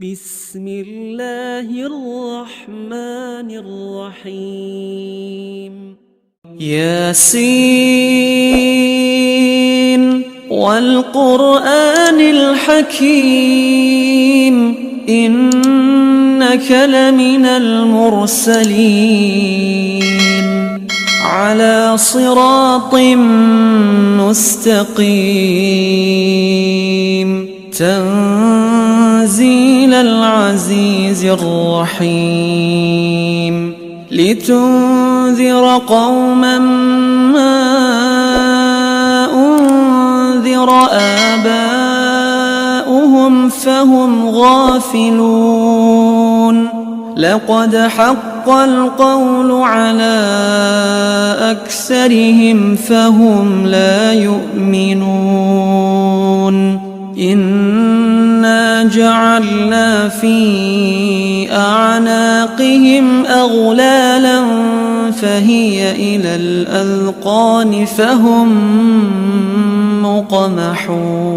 بسم الله الرحمن الرحيم ياسين والقرآن الحكيم إنك لمن المرسلين على صراط مستقيم تنزيل العزيز الرحيم لتنذر قوما ما أنذر آباؤهم فهم غافلون لقد حق القول على أكثرهم فهم لا يؤمنون إنا جعلنا في أعناقهم أغلالا فهي إلى الأذقان فهم مقمحون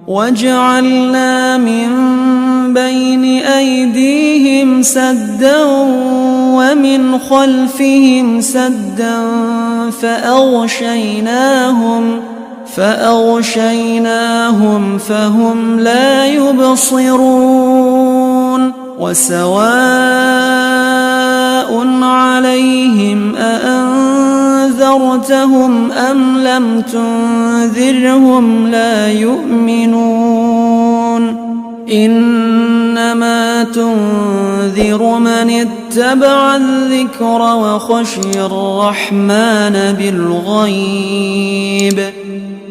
وجعلنا من بين أيديهم سدا ومن خلفهم سدا فأغشيناهم فهم لا يبصرون وسواء عليهم أأنذرتهم أم لم تنذرهم لا يؤمنون إنما تنذر من اتبع الذكر وخشي الرحمن بالغيب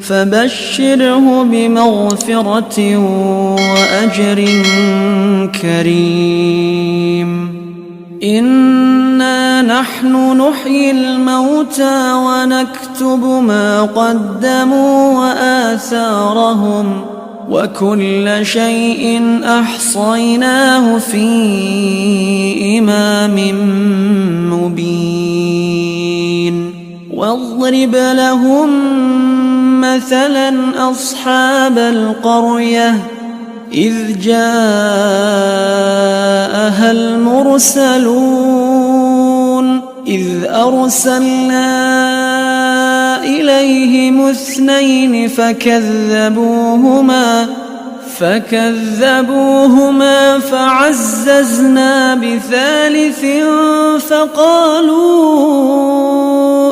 فبشره بمغفرة وأجر كريم إنا نحن نحيي الموتى ونكتب ما قدموا وآثارهم وكل شيء أحصيناه في إمام مبين واضرب لهم مثلا أصحاب القرية إذ جاءها المرسلون إذ أرسلنا إليهم اثنين فكذبوهما فعززنا بثالث فقالوا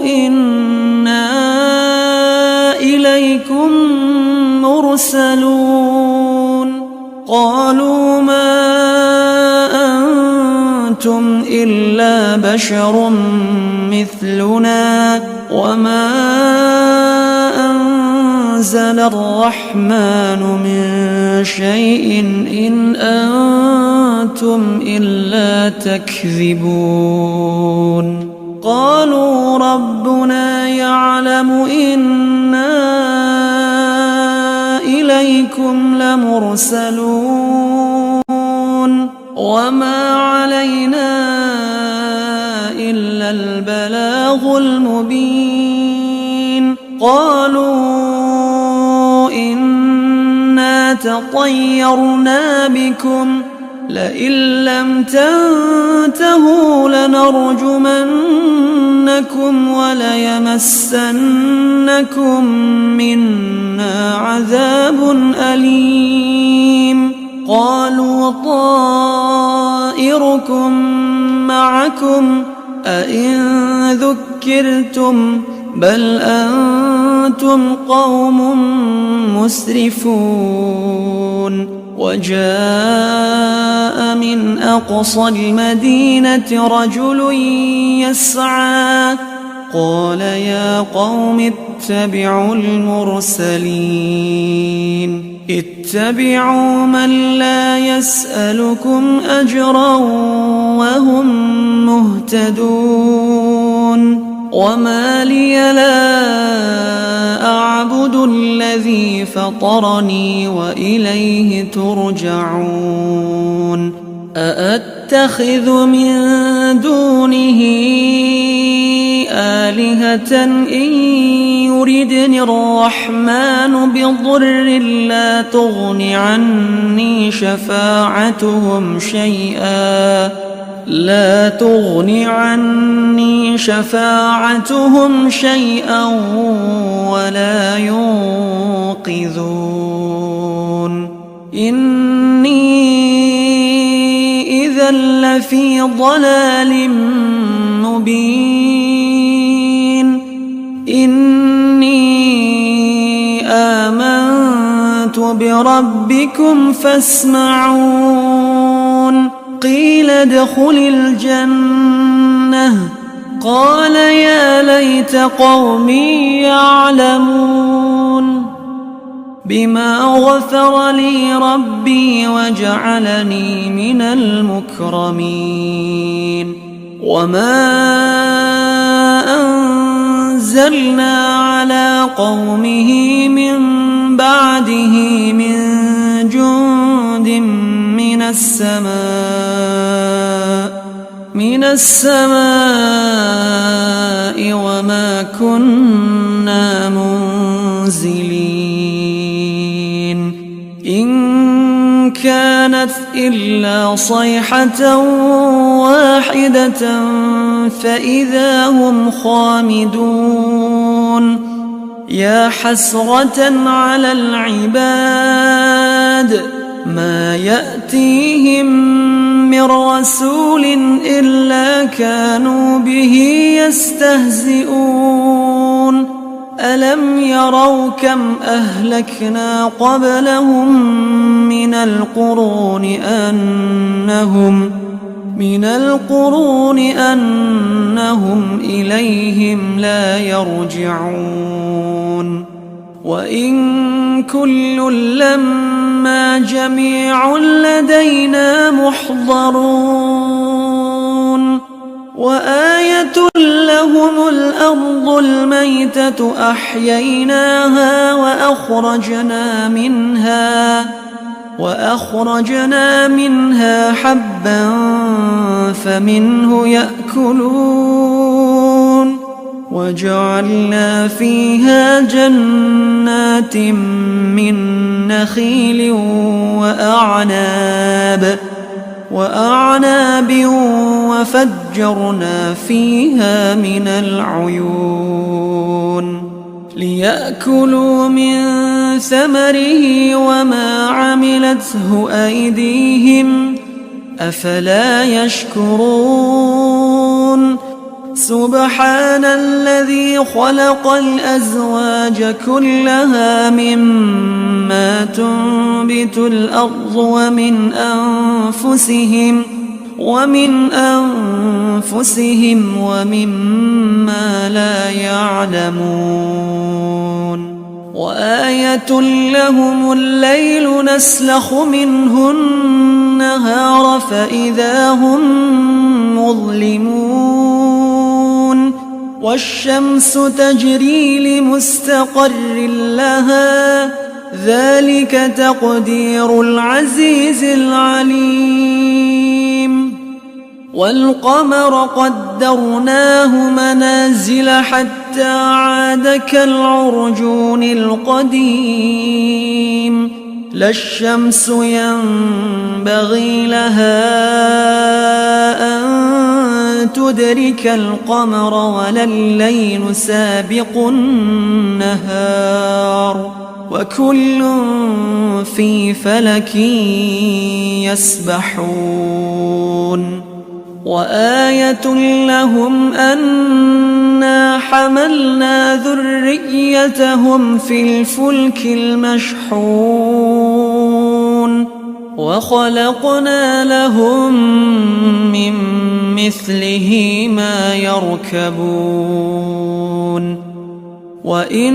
إنا إليكم مرسلون قالوا ما أنتم إلا بشر مثلنا وما أنزل الرحمن من شيء إن أنتم إلا تكذبون قالوا ربنا يعلم إنا إليكم لمرسلون وما علينا إلا البلاغ المبين قالوا إنا تطيرنا بكم لئن لم تنتهوا لنرجمنكم وليمسنكم منا عذاب أليم قالوا طائركم معكم أئن ذكرتم بل أنتم قوم مسرفون وجاء من أقصى المدينة رجل يسعى قال يا قوم اتبعوا المرسلين اتبعوا من لا يسألكم أجرا وهم مهتدون وما لي لا أعبد الذي فطرني وإليه ترجعون أأتخذ من دونه آلهة إن يردني الرحمن بضر لا تغن عني شفاعتهم شيئا ولا ينقذون إني إذا لفي ضلال مبين إني آمنت بربكم فاسمعون قيل ادخل الجنة قال يا ليت قومي يعلمون بما غفر لي ربي وجعلني من المكرمين وما أنزلنا على قومه من بعده من جند من السماء وما كنا منزلين إن كانت إلا صيحة واحدة فإذا هم خامدون يا حسرة على العباد ما يأتيهم من رسول إلا كانوا به يستهزئون ألم يروا كم أهلكنا قبلهم من القرون أنهم إليهم لا يرجعون وإن كل لما جميع لدينا محضرون وآية لهم الأرض الميتة أحييناها وأخرجنا منها حبا فمنه يأكلون وجعلنا فيها جنات من نخيل وأعناب وفجرنا فيها من العيون ليأكلوا من ثمره وما عملته أيديهم أفلا يشكرون سبحان الذي خلق الأزواج كلها مما تنبت الأرض ومن أنفسهم ومما لا يعلمون وآية لهم الليل نسلخ منه النهار فإذا هم مظلمون والشمس تجري لمستقر لها ذلك تقدير العزيز العليم والقمر قدرناه منازل حتى عاد كالعرجون القديم لا الشمس ينبغي لها أن تدرك القمر ولا الليل سابق النهار وكل في فلك يسبحون وآية لهم أنا حملنا ذريتهم في الفلك المشحون وخلقنا لهم من مثله ما يركبون وإن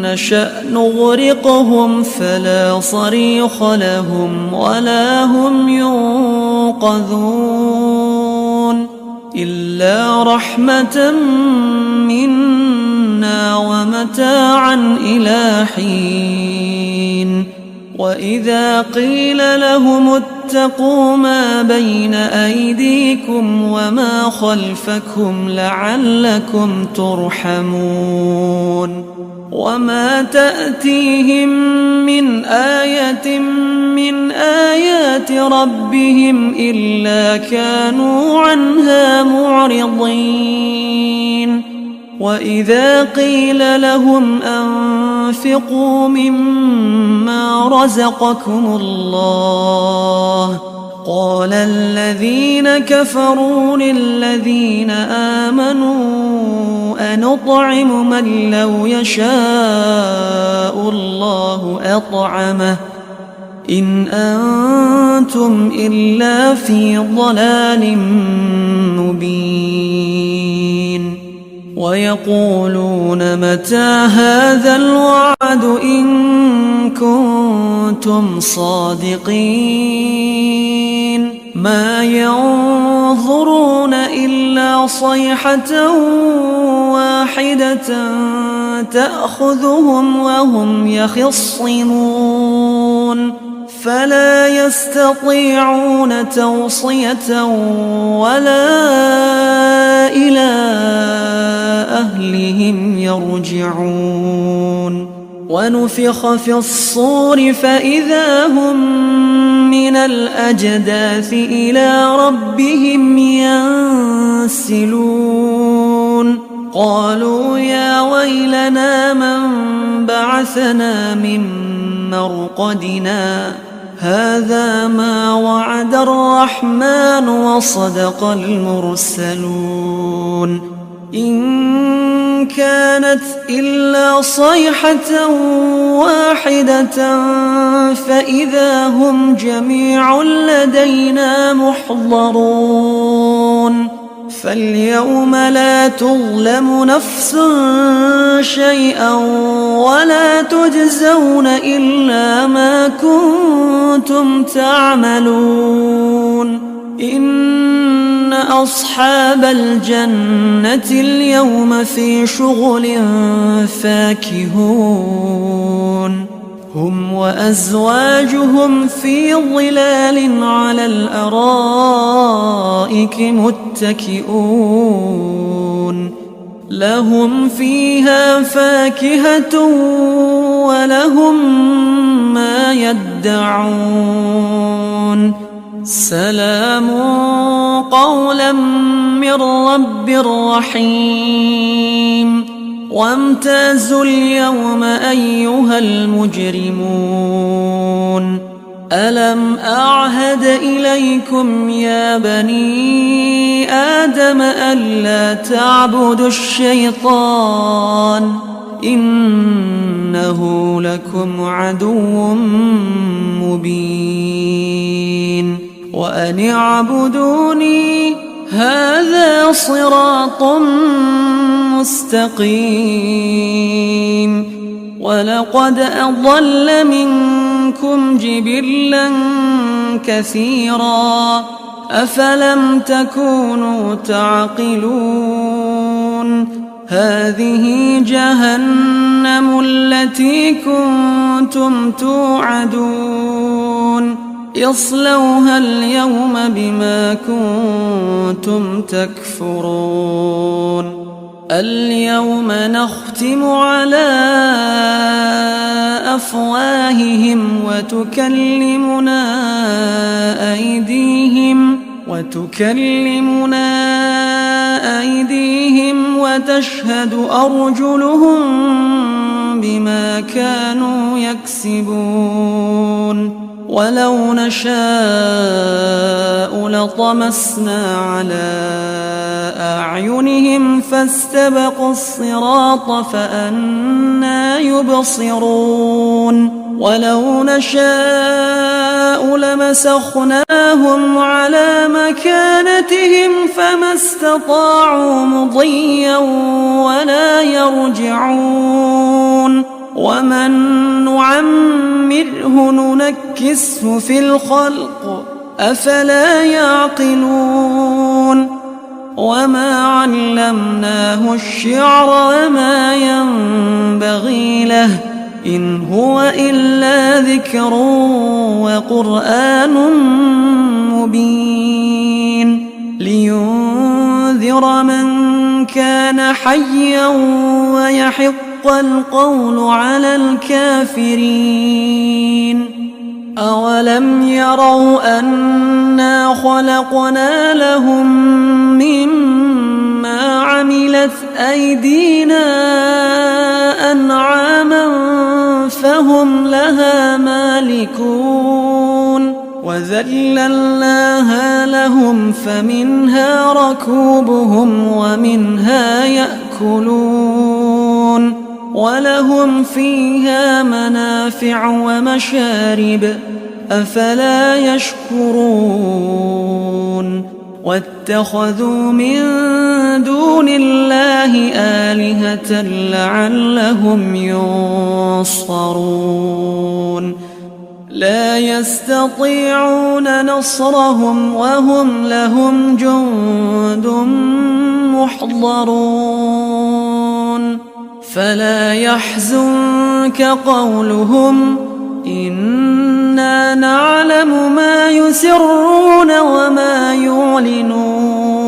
نشأ نغرقهم فلا صريخ لهم ولا هم ينقذون إلا رحمة منا ومتاعا إلى حين وإذا قيل لهم اتقوا ما بين أيديكم وما خلفكم لعلكم ترحمون وما تأتيهم من آية من آيات ربهم إلا كانوا عنها معرضين وإذا قيل لهم أنفقوا مما رزقكم الله قال الذين كفروا للذين آمنوا أنطعم من لو يشاء الله أطعمه إن أنتم إلا في ضلال مبين ويقولون متى هذا الوعد إن كنتم صادقين ما ينظرون إلا صيحة واحدة تأخذهم وهم يخصمون فلا يستطيعون توصية ولا إلى أهلهم يرجعون ونفخ في الصور فإذا هم من الأجداث إلى ربهم ينسلون قالوا يا ويلنا من بعثنا من مرقدنا هذا ما وعد الرحمن وصدق المرسلون إن كانت إلا صيحة واحدة فإذا هم جميع لدينا محضرون فاليوم لا تظلم نفس شيئا ولا تجزون إلا ما كنتم تعملون إن أصحاب الجنة اليوم في شغل فاكهون هم وأزواجهم في ظلال على الأرائك متكئون لهم فيها فاكهة ولهم ما يدعون سلام قولا من رب رحيم وامتازوا اليوم أيها المجرمون ألم أعهد إليكم يا بني آدم ألا تعبدوا الشيطان إنه لكم عدو مبين وأن اعبدوني هذا صراط مستقيم ولقد أضل منكم جبلا كثيرا أفلم تكونوا تعقلون هذه جهنم التي كنتم توعدون يصلوها اليوم بما كنتم تكفرون اليوم نختم على أفواههم وتكلمنا أيديهم وتشهد أرجلهم بما كانوا يكسبون ولو نشاء لطمسنا على أعينهم فاستبقوا الصراط فأنى يبصرون ولو نشاء لمسخناهم على مكانتهم فما استطاعوا مضيا ولا يرجعون ومن نعمره ننكسه في الخلق أفلا يعقلون وما علمناه الشعر وما ينبغي له إن هو إلا ذكر وقرآن مبين لينذر من كان حيا ويحق القول على الكافرين. أولم يروا أنا خلقنا لهم مما عملت أيدينا أنعاما فهم لها مالكون وذللناها لهم فمنها ركوبهم ومنها يأكلون ولهم فيها منافع ومشارب أفلا يشكرون واتخذوا من دون الله آلهة لعلهم ينصرون لا يستطيعون نصرهم وهم لهم جند محضرون فلا يحزنك قولهم إنا نعلم ما يسرون وما يعلنون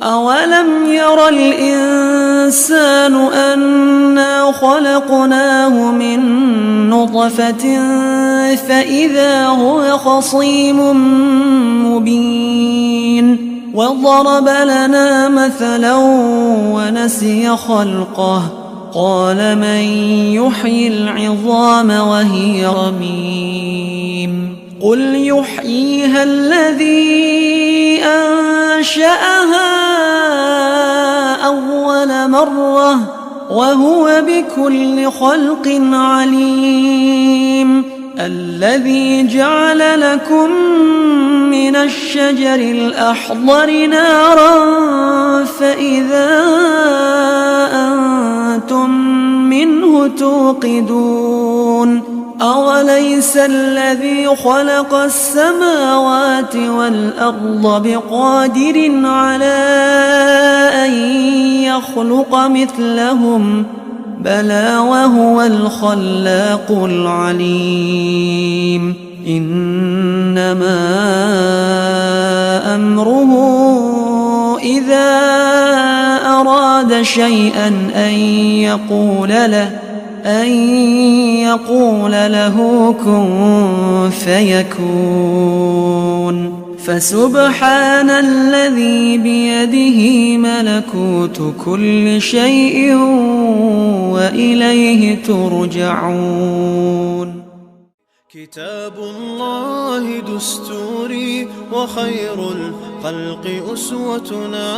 أولم ير الإنسان أنا خلقناه من نطفة فإذا هو خصيم مبين وضرب لنا مثلا ونسي خلقه قال من يحيي العظام وهي رميم قل يحييها الذي أنشأها أول مرة وهو بكل خلق عليم الذي جعل لكم من الشجر الأخضر نارا فإذا أنتم منه توقدون أوليس الذي خلق السماوات والأرض بقادر على أن يخلق مثلهم بلى وهو الخلاق العليم إنما أمره إذا أراد شيئا أن يقول له كن فيكون فسبحان الذي بيده ملكوت كل شيء وإليه ترجعون. كتاب الله دستوري وخير الخلق أسوتنا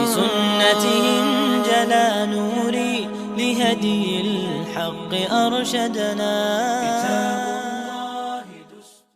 بسنتهم جلا نوري لهدي الحق أرشدنا.